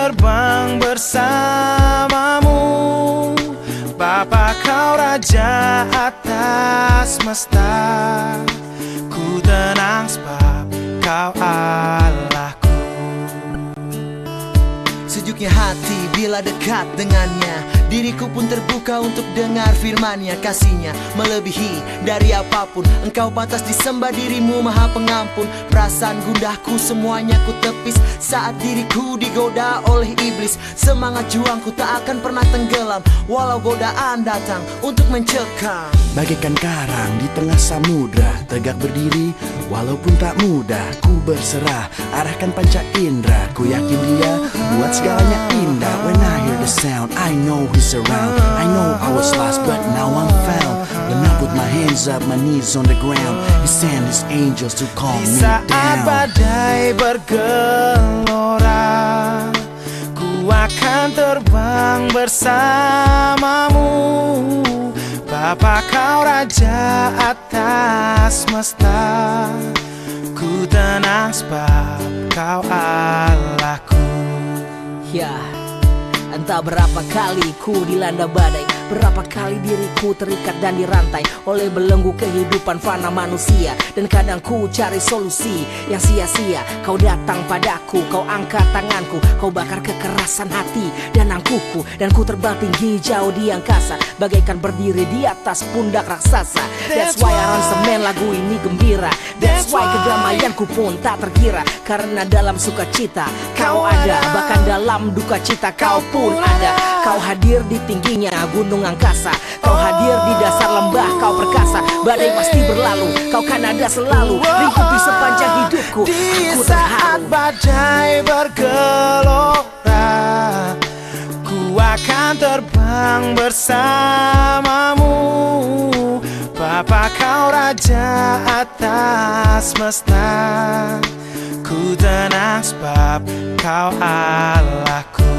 terbang bersamamu, Bapa kau raja atas semesta. Ku tenang sebab kau Allahku. Sejuknya hati bila dekat dengannya, diriku pun terbuka untuk dengar firman-Nya. Kasih-Nya melebihi dari apapun. Engkau pantas disembah, dirimu maha pengampun. Perasaan gundahku semuanya ku tepis saat diriku digoda oleh iblis. Semangat juangku tak akan pernah tenggelam walau godaan datang untuk mencekam. Bagaikan karang di tengah samudra, tegak berdiri walaupun tak mudah. Ku berserah, arahkan panca indera. Ku yakin Dia buat segalanya indah. When I hear the sound, I know He's around. I know I was lost, but now I'm found. When I put my hands up, my knees on the ground, He sent His angels to calm me down. Di saat badai bergelora, ku akan terbang bersamamu, Bapa kau raja atas semesta. Ku tenang sebab kau Allahku. Ya, entah berapa kali ku dilanda badai, berapa kali diriku terikat dan dirantai oleh belenggu kehidupan fana manusia. Dan kadang ku cari solusi yang sia-sia. Kau datang padaku, kau angkat tanganku, kau bakar kekerasan hati dan angkuhku. Dan ku terbang tinggi jauh di angkasa, bagaikan berdiri di atas pundak raksasa. That's why aransemen lagu ini gembira. That's why kedamaianku pun tak terkira. Karena dalam sukacita kau ada, bahkan dalam duka cita kau pun ada. Kau hadir di tingginya gunung angkasa, kau hadir di dasar lembah, kau perkasa. Badai pasti berlalu, kau kan ada selalu, lingkupi sepanjang hidupku. Di saat badai bergelora, ku akan terbang bersamamu, Bapa kau raja atas semesta. Ku tenang sebab kau Allahku.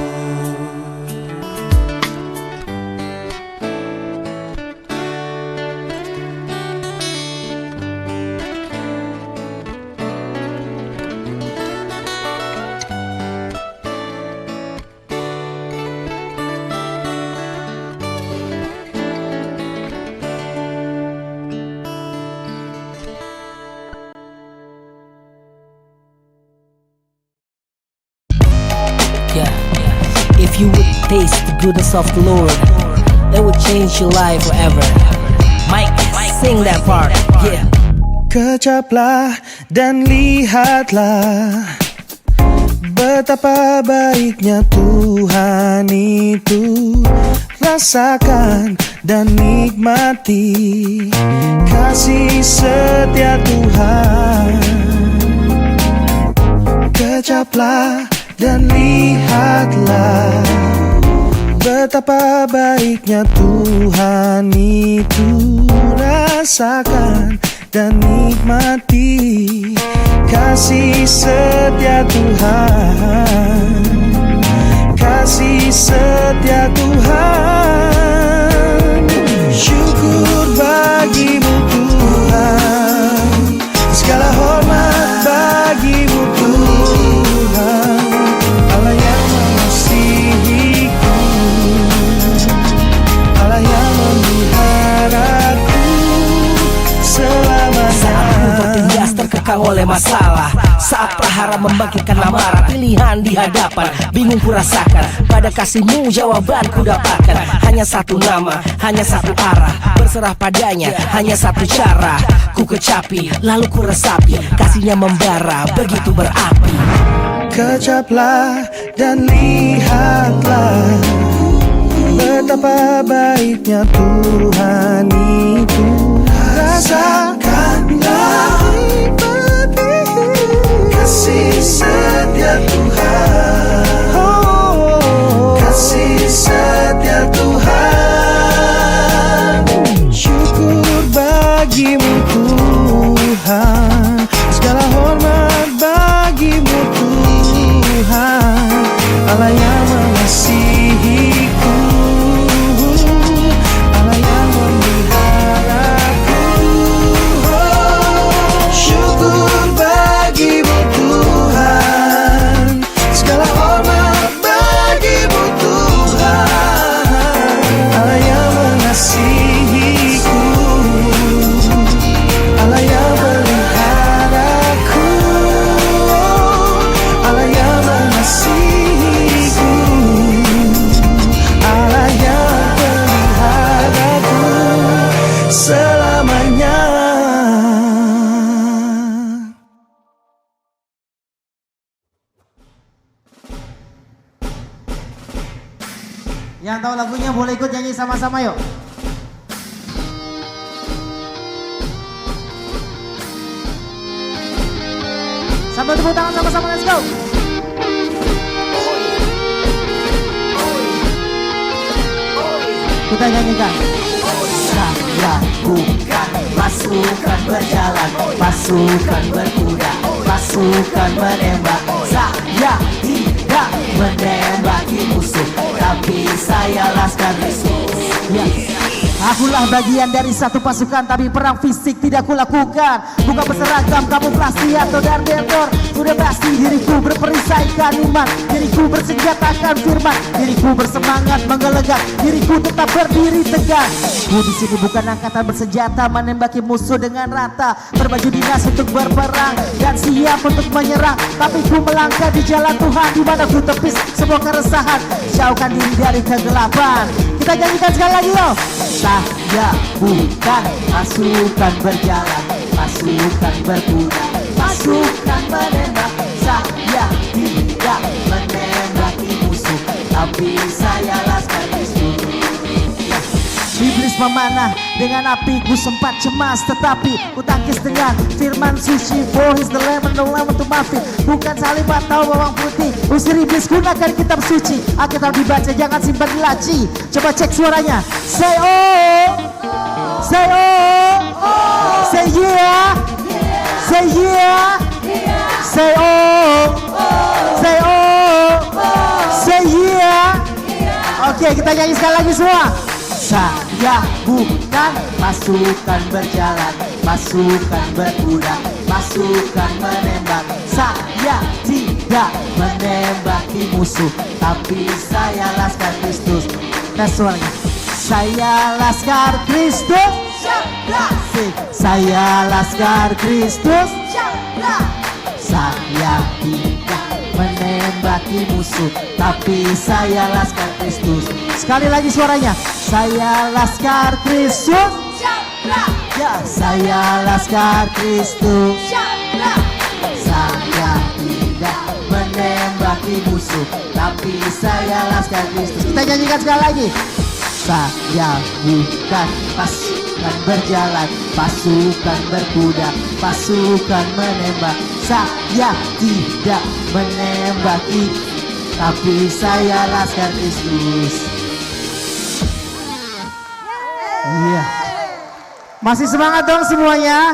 If you would taste the goodness of the Lord, that would change your life forever. Mike, sing that part, yeah. Kecaplah dan lihatlah betapa baiknya Tuhan itu. Rasakan dan nikmati kasih setia Tuhan. Kecaplah dan lihatlah betapa baiknya Tuhan itu. Rasakan dan nikmati kasih setia Tuhan. Kasih setia Tuhan. Syukur bagimu Tuhan, segala hormat bagimu Tuhan, Allah yang mengasihiku, Allah yang memeliharaku selamanya. Saat tertindas terkekang oleh masalah, saat prahara membangkitkan amarah, pilihan di hadapan bingung ku rasakan. Pada kasih-Mu jawaban ku dapatkan. Hanya satu nama, hanya satu arah, berserah padanya, hanya satu cara. Ku kecapi, lalu ku resapi, kasih-Nya membara, begitu berapi. Kecaplah dan lihatlah betapa baiknya Tuhan itu. Rasakanlah kasih setia Tuhan. Kasih setia Tuhan. Syukur bagimu Tuhan, segala hormat bagimu Tuhan, Allah yang mengasihiku, Allah yang memeliharaku. Syukur bagimu Tuhan, Yang tahu lagunya boleh ikut nyanyi sama-sama yuk. Sambil tepuk tangan sama-sama, let's go. Kita nyanyikan. Saya bukan pasukan berjalan, pasukan berkuda, pasukan menembak. Saya tidak menembaki musuh, tapi saya laskar Kristus. Akulah bagian dari satu pasukan, tapi perang fisik tidak kulakukan. Bukan berseragam kamuflasi atau dardentor. Sudah pasti diriku berperisaikan iman, diriku bersenjatakan firman, diriku bersemangat menggelegar, diriku tetap berdiri tegak. Ku di sini bukan angkatan bersenjata menembaki musuh dengan rata, berbaju dinas untuk berperang dan siap untuk menyerang. Tapi ku melangkah di jalan Tuhan, di mana ku tepis semua keresahan, jauhkan diri dari kegelapan. Kita nyanyikan sekali lagi yo. Saya bukan pasukan berjalan, pasukan berkuda, pasukan menembak. Saya tidak menembaki musuh, tapi saya laskar Kristus. Iblis memanah dengan api, ku sempat cemas, tetapi ku tangkis dengan firman suci. For his the lamb and the lamb to my feet. Bukan salib atau bawang putih, usir iblis gunakan kitab suci. Alkitab dibaca, jangan simpan di laci. Coba cek suaranya. Say oh, say oh, say yeah, say yeah, say oh, say oh, say yeah. Oke, kita nyanyi sekali lagi semua. Saya bukan pasukan berjalan, pasukan berkuda, pasukan menembak. Saya tidak menembaki musuh, tapi saya laskar Kristus. Tes suaranya. Saya laskar Kristus. Saya laskar Kristus. Saya tidak menembaki musuh, tapi saya laskar Kristus. Sekali lagi suaranya. Saya laskar Kristus. Ya, saya laskar Kristus. Saya tidak menembaki musuh, tapi saya laskar Kristus. Kita nyanyikan sekali lagi. Saya bukan pasukan berjalan, pasukan berkuda, pasukan menembak. Saya tidak menembaki, tapi saya laskar Kristus. Iya. Masih semangat dong semuanya.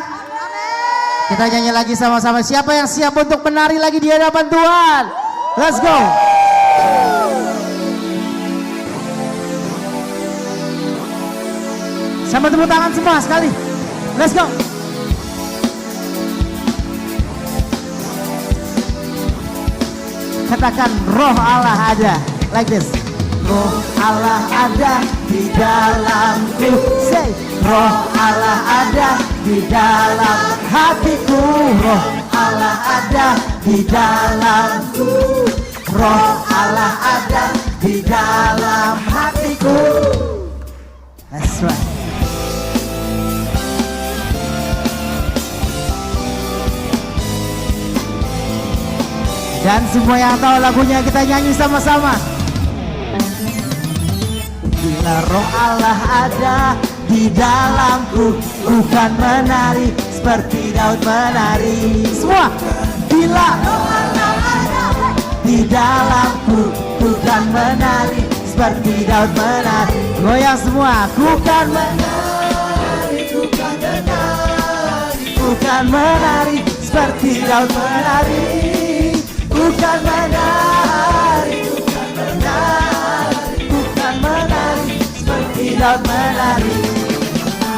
Kita nyanyi lagi sama-sama. Siapa yang siap untuk menari lagi di hadapan Tuhan? Let's go. Sama tepuk tangan semua sekali. Let's go. Katakan roh Allah ada. Like this. Roh Allah ada di dalamku. Say. Roh Allah ada di dalam hatiku. Roh Allah ada di dalamku. Roh Allah ada di dalam hatiku. That's right. Dan semua yang tahu lagunya kita nyanyi sama-sama. Bila roh Allah ada di dalamku, bukan menari seperti Daud menari. Semua. Bila roh Allah ada di dalamku, bukan menari seperti Daud menari. Goyang semua. Bukan menari, bukan menari, bukan menari seperti Daud menari. Bukan menari, bukan menari, bukan menari seperti Daud menari.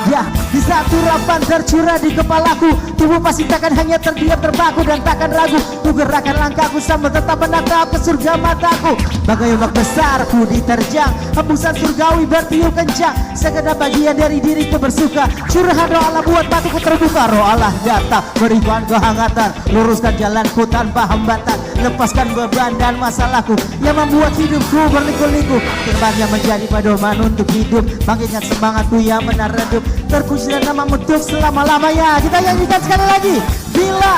Ya, di satu rapan tercurah di kepalaku, tubuh pasti takkan hanya terdiam terpaku dan takkan ragu. Ku gerakan langkahku sambil tetap menatap ke surga mataku. Bagai ombak besar ku diterjang, hembusan surgawi bertiup kencang. Segenap bagian dari diriku bersuka, curahan roh Allah buat batuku terbuka. Roh Allah datang berikan kehangatan, luruskan jalanku tanpa hambatan, lepaskan beban dan masalahku yang membuat hidupku berliku-liku. Terbangnya menjadi pedoman untuk hidup, bangkitkan semangatku yang benar redup, terpujilah namamu untuk selama-lamanya. Kita nyanyikan sekali lagi. Bila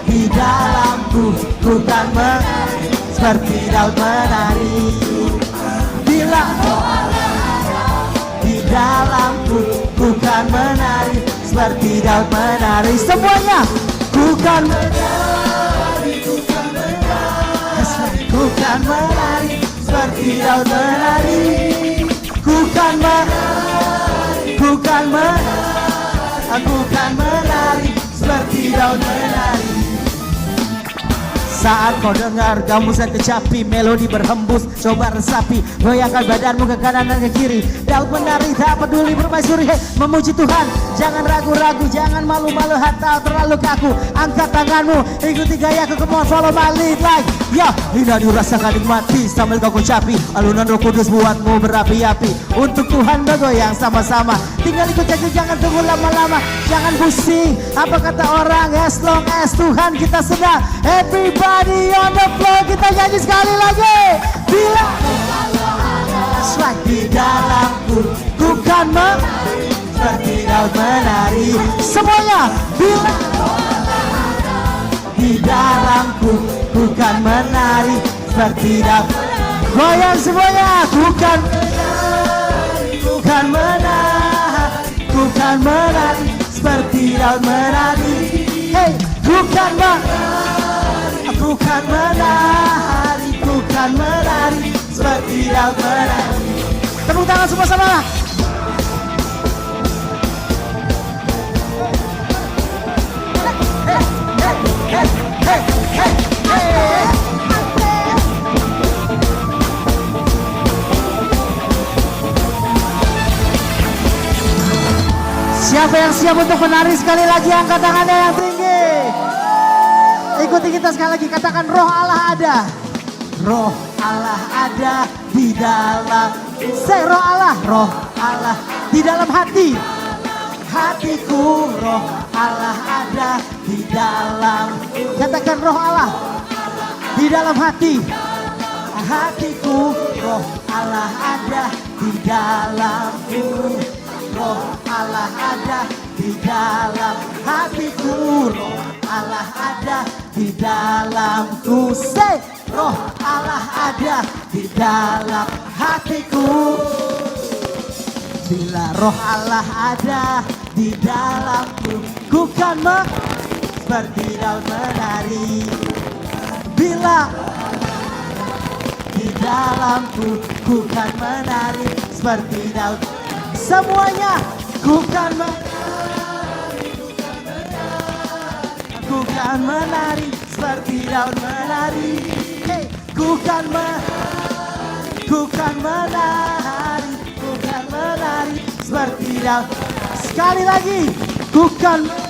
di dalamku, bukan menari seperti Daud menari. dalamku. Ku kan menari seperti Daud menari. Semuanya. Ku kan menari, ku kan menari, ku kan menari seperti Daud menari. Ku kan menari, ku kan menari, aku kan menari seperti Daud menari. Saat kau dengar gamusan kecapi, melodi berhembus, coba resapi, goyangkan badanmu ke kanan dan ke kiri. Daud menari tak peduli permaisuri, hey, memuji Tuhan. Jangan ragu-ragu, jangan malu-malu atau terlalu kaku. Angkat tanganmu, ikuti gayaku, come on, follow my lead like ya. Indah dirasakan nikmati sambil kau kecapi. Alunan Roh Kudus buatmu berapi-api. Untuk Tuhan bergoyang sama-sama. Tinggal ikut janji, jangan tunggu lama-lama. Jangan pusing, apa kata orang, as long as Tuhan kita sedang. Everybody on the floor, kita nyanyi sekali lagi. Bila like di dalamku, ku kan menari seperti Daud menari. Semuanya. Bila di dalamku, ku kan menari seperti Daud. Goyang semuanya. Ku kan menari, ku kan menari, ku kan menari seperti Daud menari. Hey, ku kan menari, aku kan menari, ku kan menari seperti Daud menari. Tepuk tangan semua sama. Siapa yang siap untuk menari sekali lagi, angkat tangannya yang tinggi. Ikuti kita sekali lagi, katakan roh Allah ada. Roh Allah ada di dalam. Say roh Allah di dalam hati. Hatiku, roh Allah ada di dalam. Katakan roh Allah di dalam hati. Hatiku, roh Allah ada di dalamku. Roh Allah ada di dalam hatiku. Roh Allah ada di dalamku. Say, roh Allah ada di dalam hatiku. Bila roh Allah ada di dalamku, ku kan seperti Daud menari. Bila di dalamku, ku kan menari seperti Daud. Semuanya. Ku kan menari, ku kan menari seperti Daud menari. Hey, ku kan menari, ku kan menari, ku kan menari seperti Daud. Sekali lagi. Ku kan menari,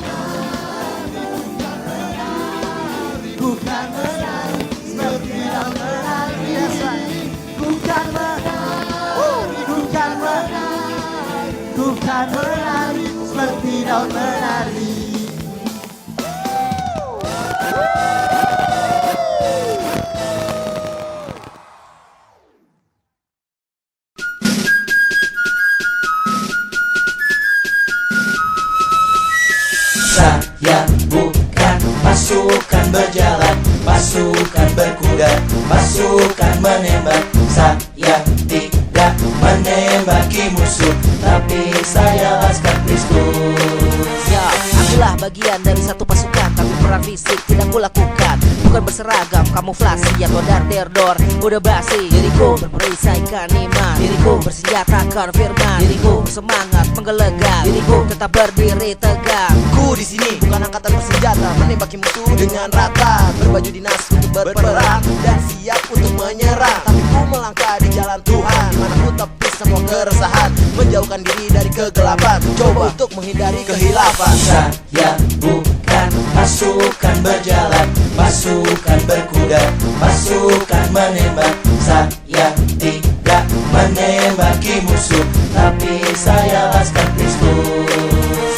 ku kan menari seperti Daud menari. Ku kan menari, ku kan menari, ku kan menari seperti Daud menari. Saya bukan pasukan berjalan, pasukan berkuda, pasukan menembak. Saya tidak menembaki musuh, tapi saya laskar Kristus. Ya, akulah bagian dari satu pasukan, tapi perang fisik tidak kulakukan. Bukan berseragam, kamuflase atau dar-der-dor, udah basi. Diriku berperisaikan iman, diriku bersenjatakan firman, diriku bersemangat menggelegar, diriku tetap berdiri tegak. Ku di sini bukan angkatan bersenjata, menembaki musuh dengan rata, berbaju dinas untuk berperang dan siap untuk menyerang. Tapi ku melangkah di jalan Tuhan, di mana ku tepis semua keresahan, menjauhkan diri dari kegelapan, coba untuk menghindari kehilafan. Saya bukan pasukan berjalan, pasukan berkuda, pasukan menembak. Saya tidak menembaki musuh, tapi saya laskar Kristus.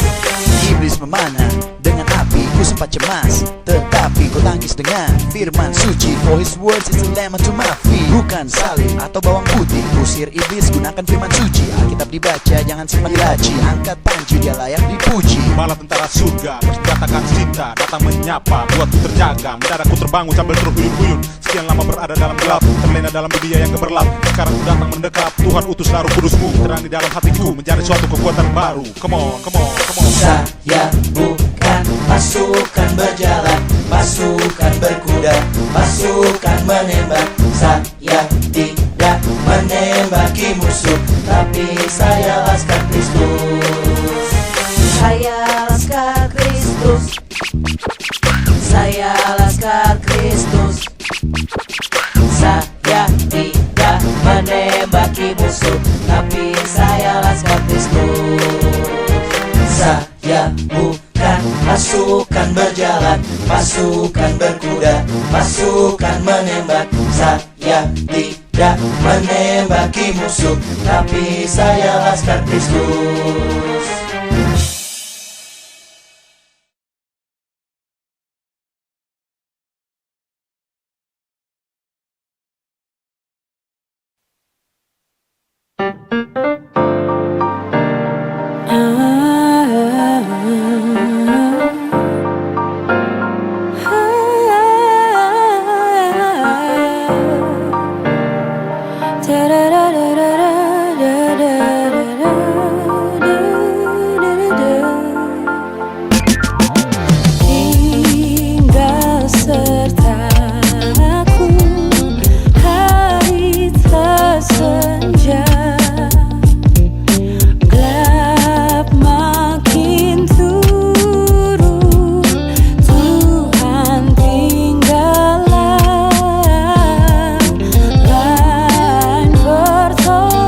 Iblis memanah dengan api, ku sempat cemas, tetapi ku tangkis dengan firman suci. suci. For his words it's a lemon to my feet. Bukan salib atau bawang putih. Usir iblis gunakan firman suci. Alkitab dibaca jangan simpan di laci. Angkat panci dia layak dipuji. Bala tentara surga bersenjatakan cinta datang menyapa buatku terjaga. Mendadak ku terbangun sambil terhuyun-huyun. Sekian lama berada dalam gelap, terlena dalam dunia yang gemerlap. Sekarang ku datang mendekat. Tuhan utus Roh Kudusmu terang di dalam hatiku menjadi suatu kekuatan baru. Come on, come on, come on. Saya bukan pasukan berjalan, pasukan berkuda, pasukan menembak. Saya tidak menembaki musuh, tapi saya laskar Kristus. Saya laskar Kristus. Saya laskar Kristus. Saya tidak menembaki musuh, tapi saya laskar Kristus. Saya bukan pasukan berjalan, pasukan berkuda, pasukan menembak. Saya tidak menembaki musuh, tapi saya laskar Kristus. Tinggal sertaku, hari telah senja, gelap makin turun, Tuhan tinggallah lain pertolongan,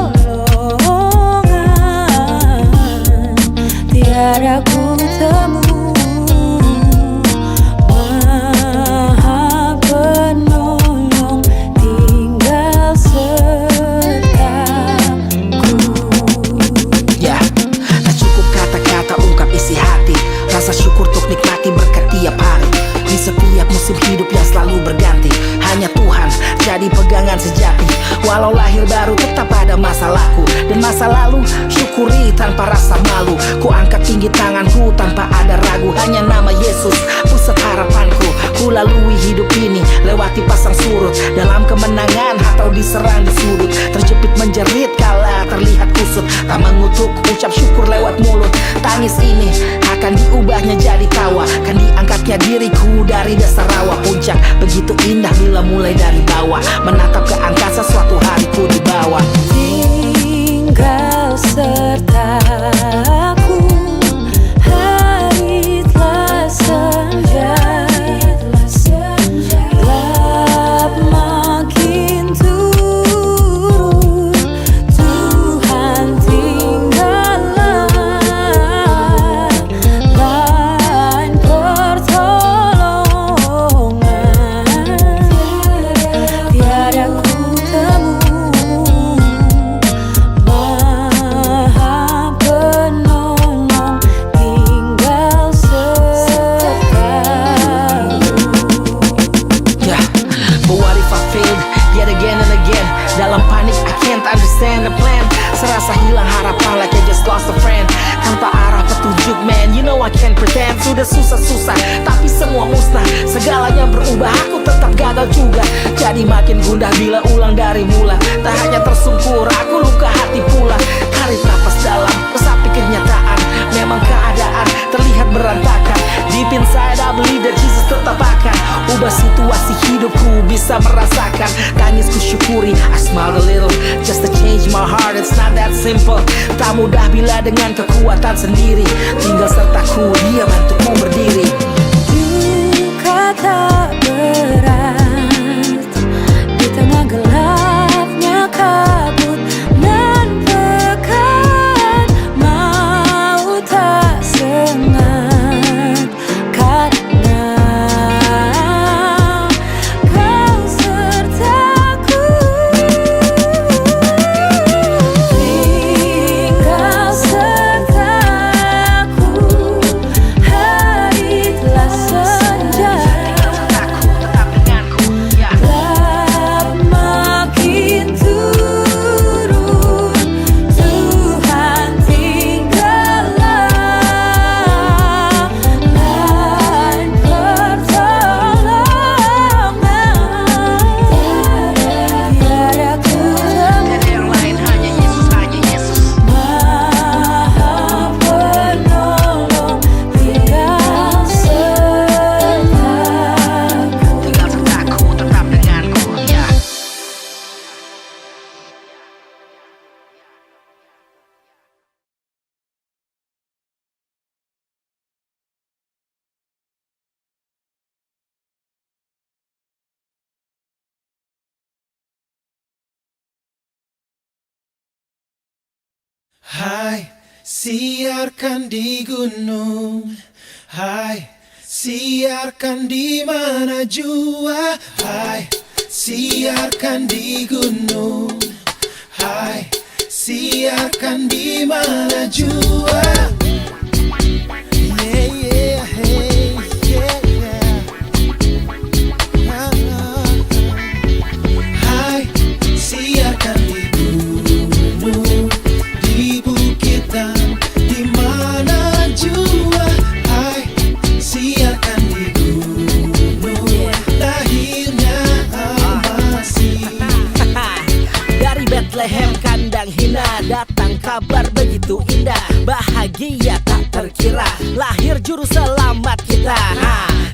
tiada ku temu. Maha penolong tinggal sertaku. Ya, tak cukup kata-kata ungkap isi hati. Rasa syukur untuk nikmati berkat tiap hari. Di setiap musim hidup yang selalu berganti, hanya Tuhan jadi pegangan sejati. Walau lahir baru tetap ada masalahku, dan masa lalu syukuri tanpa rasa malu. Ku angkat tinggi tanganku tanpa ada ragu. Hanya nama Yesus pusat harapanku. Ku lalui hidup ini lewati pasang surut, dalam kemenangan atau diserang di sudut. Terjepit menjerit kala terlihat kusut, tak mengutuk ucap syukur lewat mulut. Tangis ini akan diubahnya jadi tawa, kan diangkatnya diriku dari dasar rawa. Puncak begitu indah bila mulai dari bawah, menatap ke angkasa suatu hari ku dibawa. Tinggal sertaku, hari telah senja, gelap makin turun, Tuhan tinggallah lain pertolongan, tiada ku temu. Maha penolong tinggal sertaku. Yeah, but what if I failed yet again and again? Dalam panik I can't understand the plan. Serasa hilang harapan like I just lost a friend. Tanpa arah petunjuk man, you know I can't pretend. Sudah susah-susah tapi semua musnah, segalanya berubah, aku tetap gagal juga. Jadi makin gundah bila ulang dari mula. Tak hanya tersungkur, aku luka hati pula. Tarik napas dalam, resapi kenyataan. Memang keadaan terlihat berantakan. Deep inside I believe that Jesus tetap akan ubah situasi hidupku, bisa merasakan. Tangis ku syukuri, I smiled a little just to change my heart. It's not that simple. Tak mudah bila dengan kekuatan sendiri. Tinggal sertaku, dia bantuku berdiri. Duka tak berat di tengah gelapnya kabut nan pekat, maut tak sengat karena kau sertaku. Tinggal sertaku, hari telah senja, Hai, siarkan di gunung. Hai, siarkan di mana jua. Hai, siarkan di gunung. Hai, siarkan di mana jua. Yeah, yeah, hey, yeah, yeah. Hai, siarkan di gunung, di bukitan, di mana jua. Hai, siarkan di gunung, lahirnya Almasih. Dari Bethlehem kandang hina datang kabar begitu indah, bahagia tak terkira, lahir juru selamat kita.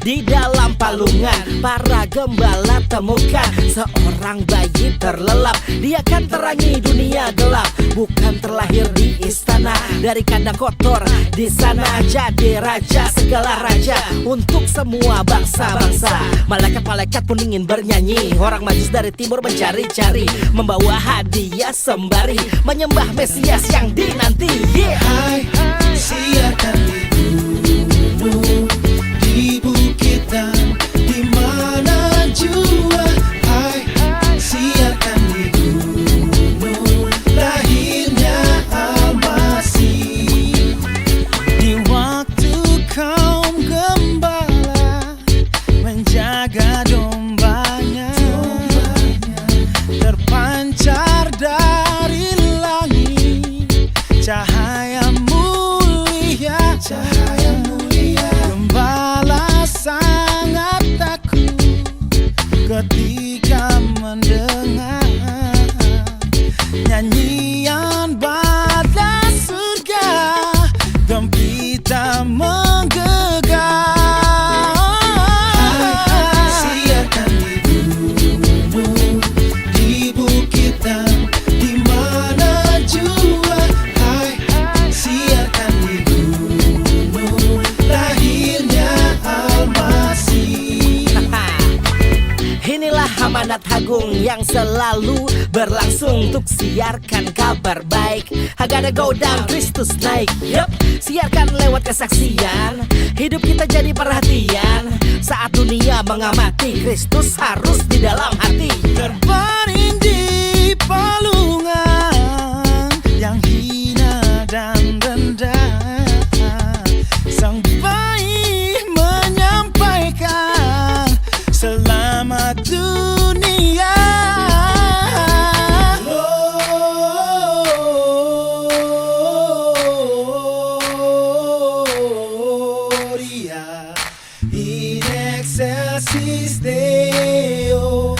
Di dalam palungan para gembala temukan seorang bayi terlelap, dia kan terangi dunia gelap, bukan terlahir di istana, dari kandang kotor di sana jadi raja segala raja untuk semua bangsa-bangsa. Malaikat-malaikat pun ingin bernyanyi, orang majus dari timur mencari-cari, membawa hadiah sembari menyembah Mesias yang dinanti. Yeah. Hai, siarkan di gunung, di bukitan, di mana jua. Hai, siarkan di gunung, lahirnya Almasih. Di waktu kaum gembala menjaga dombanya, terpancar dari langit cahaya mulia, cahaya mulia. Gembala sangat takut ketika mendengar nyanyian bala surga, gempita menggegah. Hai, siarkan di gunung, di bukitan, di mana jua. Hai, siarkan di gunung, lahirnya Almasih. Inilah amanat agung yang selalu berlangsung untuk siarkan kabar baik. I gotta go down, Kristus naik. Yup, siarkan lewat kesaksian, hidup kita jadi perhatian. Saat dunia mengamati, Kristus harus di dalam hati. Terbaring di palungan yang hina dan rendah, sang bayi menyampaikan selamat dunia. Gloria in excelsis Deo.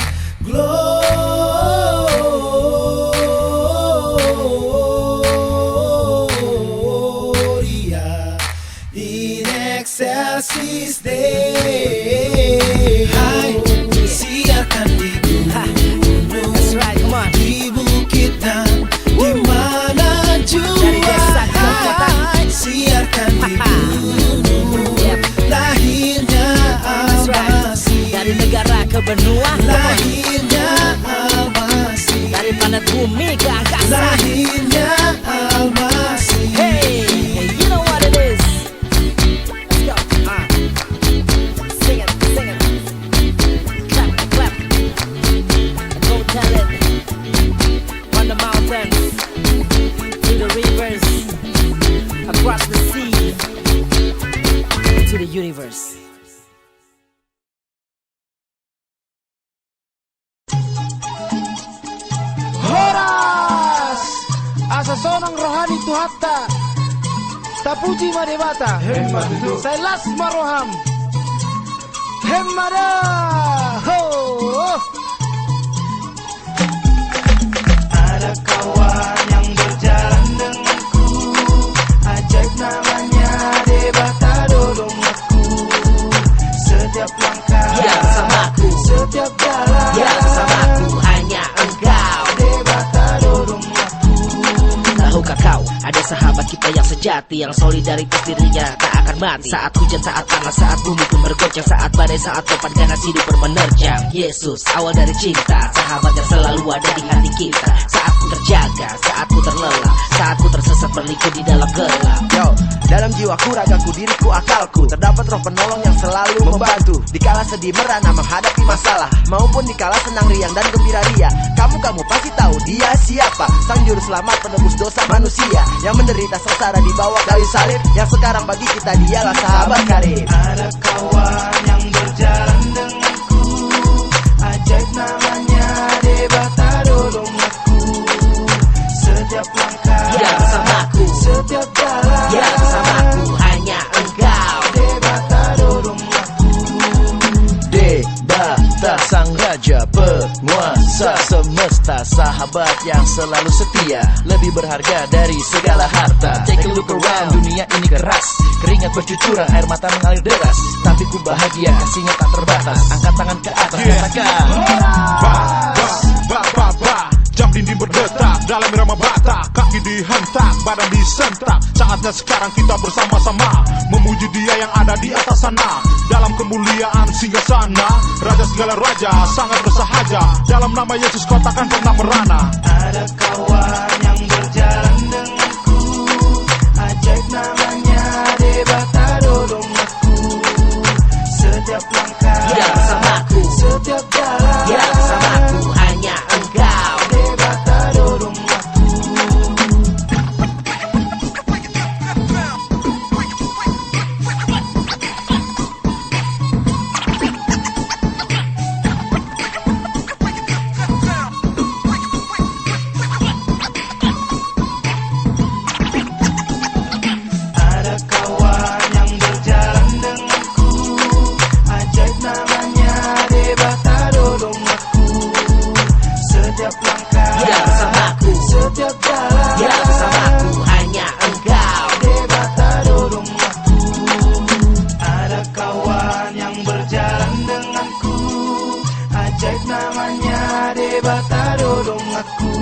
Gloria in excelsis Deo. Hai, siarkan di gunung, That's right, come on. di bukitan, di mana jua. Dari desa ke kota. Hai, siarkan di gunung, Yep. lahirnya That's right. Almasih. Dari negara ke benua, Lahirnya Almasih, dari planet bumi ke angkasa. lahirnya Almasih. Hey, you know what it is. Let's go. Sing it, sing it. Clap, clap. Go tell it. On the mountains, to the rivers, across the sea, to the universe. Horas asa sonang rohani tuhatta tapuji madebata sailas maroham hemmada ho. Ada kawan yang berjalan denganku, ajaib namanya Debata dodong aku. Setiap langkah, Ya samaku, setiap jalan, ya samaku, hanya engkau. Debata dodong aku. Tahukah kau ada sahabat kita yang sejati, hati yang solidaritas dirinya tak akan mati. Saat hujan, saat panas, saat bumi pun bergoncang, saat badai, saat topan ganas hidup menerjang. Yesus awal dari cinta, sahabat yang selalu ada di hati kita. Saat ku terjaga, saat ku terlelap, saat ku tersesat berliku di dalam gelap. Yo, dalam jiwaku, ragaku, diriku, akalku, terdapat roh penolong yang selalu membantu. Dikala sedih merana menghadapi masalah, maupun dikala senang riang dan gembira ria. Kamu pasti tahu dia siapa. Sang juru selamat penebus dosa manusia, yang menderita sengsara di bawah kayu salib, yang sekarang bagi kita dialah sahabat karib. Ada kawan yang berjalan denganku, ajaib namanya Debata Dodong aku. Setiap langkah, dia bersamaku. setiap jalan, Dia bersamaku, hanya engkau. Debata Dodong aku. Debata sang raja penguasa semesta, sahabat yang selalu setia, lebih berharga dari segala harta. Take a look around, dunia ini keras, keringat bercucuran, air mata mengalir deras, tapi ku bahagia, kasihnya tak terbatas. Angkat tangan ke atas, katakan Ba, jam dinding berdetak, dalam irama bata, kaki dihentak, badan disentak. Saatnya sekarang kita bersama-sama memuji dia yang ada di atas sana. Dalam kemuliaan singgah sana, raja segala raja sangat bersahaja. Dalam nama Yesus kau takkan pernah merana. Ada kawan yang berjalan denganku, ajaib namanya Debata Dodong aku. Setiap langkah, Dia bersamaku. setiap jalan, Dia bersamaku, hanya engkau. Debata Dodong aku. Ada kawan yang berjalan denganku, ajaib namanya Debata Dodong aku. Setiap langkah, Dia bersamaku. setiap jalan, Dia bersamaku, hanya engkau. Debata Dodong aku. Ada kawan yang berjalan denganku, ajaib namanya Debata Dodong aku.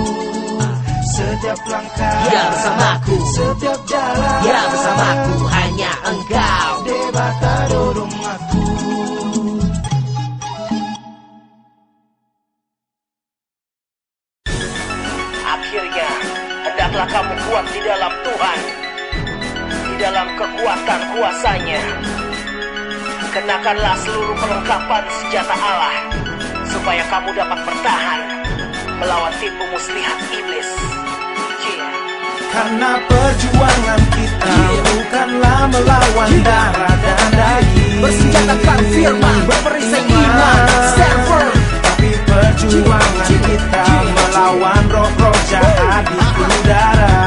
Setiap langkah, Dia bersamaku. setiap jalan, Dia bersamaku, hanya engkau. Debata Dodong aku. Akhirnya, hendaklah kamu kuat di dalam Tuhan, di dalam kekuatan kuasanya. Kenakanlah seluruh perlengkapan senjata Allah, supaya kamu dapat bertahan melawan tipu muslihat iblis. Yeah. Karena perjuangan kita bukanlah melawan darah dan daging, Bersenjatakan firman, berperisai iman, stand firm. tapi perjuangan kita melawan roh-roh jahat di udara.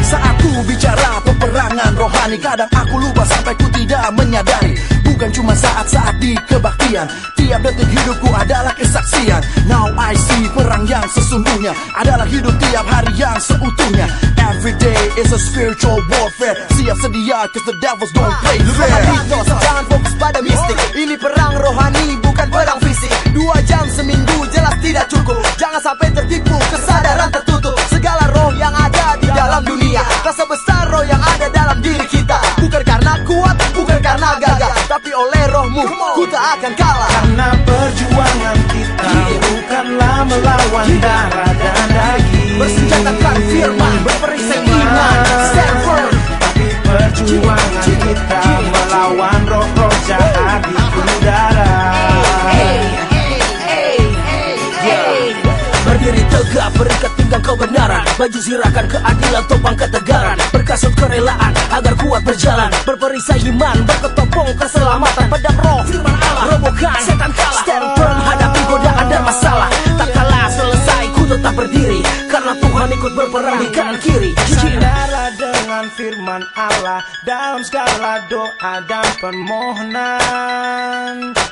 Saat ku bicara peperangan rohani, kadang aku lupa sampai ku tidak menyadari. Bukan cuma saat-saat di kebaktian, tiap detik hidupku adalah kesaksian. Now I see, perang yang sesungguhnya adalah hidup tiap hari yang seutuhnya. Every day is a spiritual warfare, siap sedia cause the devils don't play fair. Jangan fokus pada mistik, ini perang rohani bukan perang fisik. 2 jam seminggu jelas tidak cukup, jangan sampai tertipu kesadaran tertutup. Segala roh yang ada di dalam dunia, tak sebesar roh yang ada dalam diri kita. Bukan karena kuat, bukan karena gagah, tapi oleh rohmu ku tak akan kalah. Karena perjuangan kita bukanlah melawan darah dan daging, Bersenjatakan firman, berperisai iman, stand firm. tapi perjuangan kita melawan roh-roh jahat di udara. Berdiri tegak, berikat pinggang kebenaran, baju sirahkan keadilan, topang ketegaran, berkasut kerelaan agar kuat berjalan, berperisai iman, berketopong keselamatan, pedang roh firman Allah, robohkan setan kalah, stand firm hadapi godaan dan masalah. Tak kalah selesai, ku tetap berdiri, karena Tuhan ikut berperang di kanan kiri. Sandarlah dengan firman Allah dalam segala doa dan permohonan.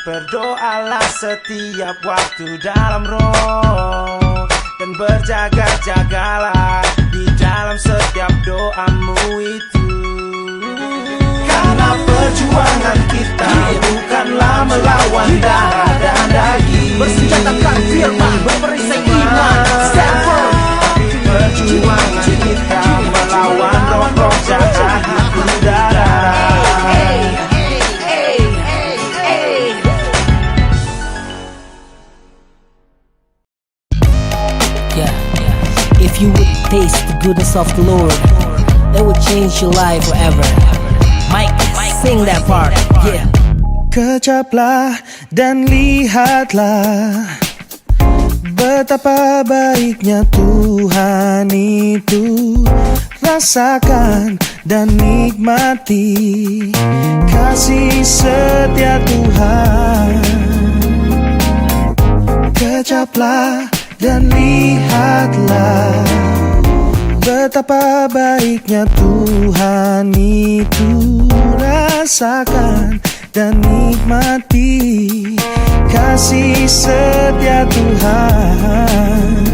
Berdoalah setiap waktu dalam roh, dan berjaga-jagalah di dalam setiap doamu itu. Karena perjuangan kita bukanlah melawan darah dan daging, Bersenjatakan firman, berperisai iman, stand firm. tapi perjuangan taste the goodness of the Lord, that will change your life forever. Mike, sing that part, yeah. Kecaplah dan lihatlah betapa baiknya Tuhan itu. Rasakan dan nikmati kasih setia Tuhan. Kecaplah dan lihatlah betapa baiknya Tuhan itu. Rasakan dan nikmati kasih setia Tuhan.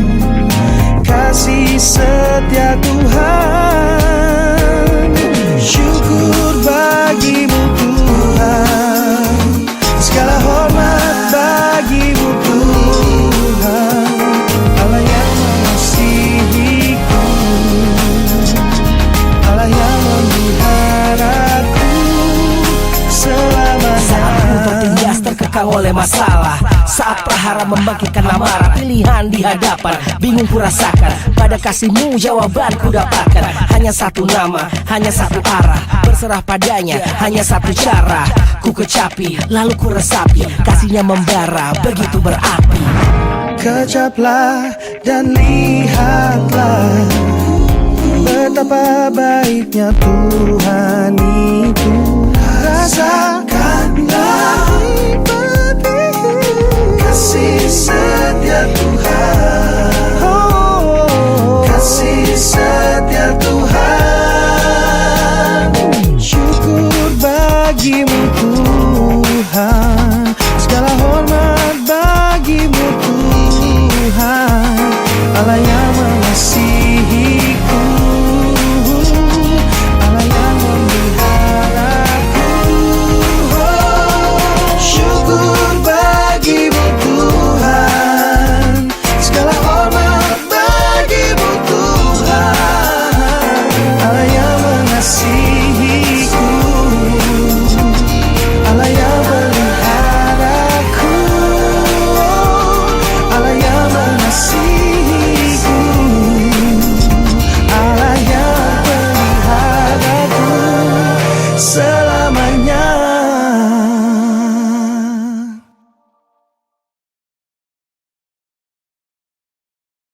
Kasih setia Tuhan. Syukur bagimu Tuhan, segala hormat bagimu Tuhan, Allah yang mengasihiku, Allah yang memeliharaku selamanya. Saat ku tertindas terkekang oleh masalah, saat prahara membangkitkan amarah, pilihan di hadapan bingung ku rasakan, pada kasih-Mu jawaban ku dapatkan. Hanya satu nama, hanya satu arah, berserah padanya hanya satu cara. Ku kecapi, lalu ku resapi, kasih-Nya membara begitu berapi. Kecaplah dan lihatlah betapa baiknya Tuhan itu. Rasakanlah kasih setia Tuhan. Kasih setia Tuhan. Syukur bagimu Tuhan, segala hormat bagimu Tuhan, Allah yang mengasihiku, Allah yang memeliharaku. Syukur bagimu Tuhan, segala hormat bagimu Tuhan, Allah yang mengasihiku, Allah yang memeliharaku, Allah yang mengasihiku, Allah yang memeliharaku selamanya.